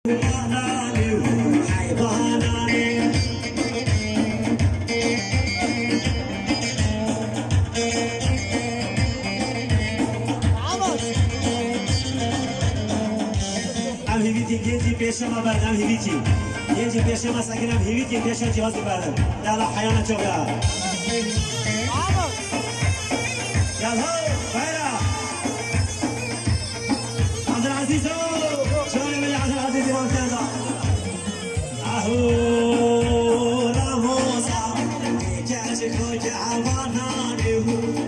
پیشم بردم هیچی یه پیشم ساکنم هیچی پیشم جهاز بردم یالا حیانه چوبیا یالا خیره عبدالعزیز شلون من عبدالعزیز ممتازه اهو رموزه كاشك خوك حيواناني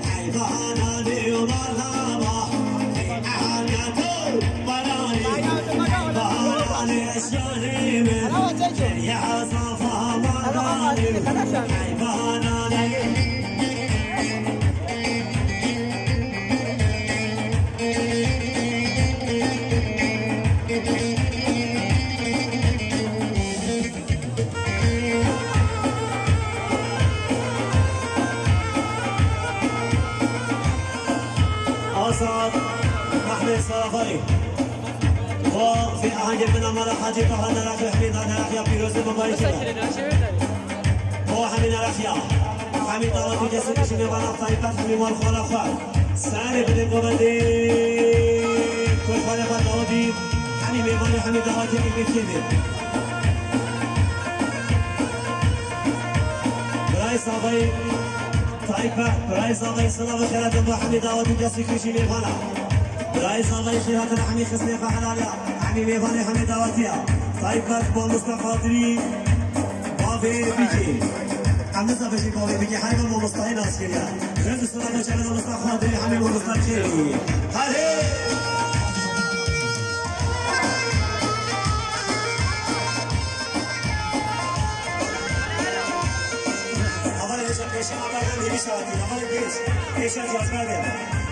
حيواناني ومرحبا حياتو مراني شلوني من يا صفا مراني حيواناني محمد صافي وفي أهاني بنا مرة حاجي فهنا راح يحميد هذا راح يبي روز مبارك هو حميد راح يا حميد الله تجسد شيء وانا طيبات حميد والخلا خال ساري بدي قبدي كل خلا بدودي حميد مبارك حميد الله تبي بكذي براي صافي طيبة براي صافي صلاة وخيرات أبو حميد الله تجسد شيء وانا رئيس الله خيرات الحميد خصني فحلاليا حميد ميفاني حميد دعواتيا طيبات بولمصطفى دري بافي بيجي حمد صافي بافي بيجي حيبا بولمصطفى ناس كريا غير الصلاة وشهد مصطفى دري حميد بولمصطفى خيري هالي أولا إيش أبغى هيش شواتي أولا إيش أجازبه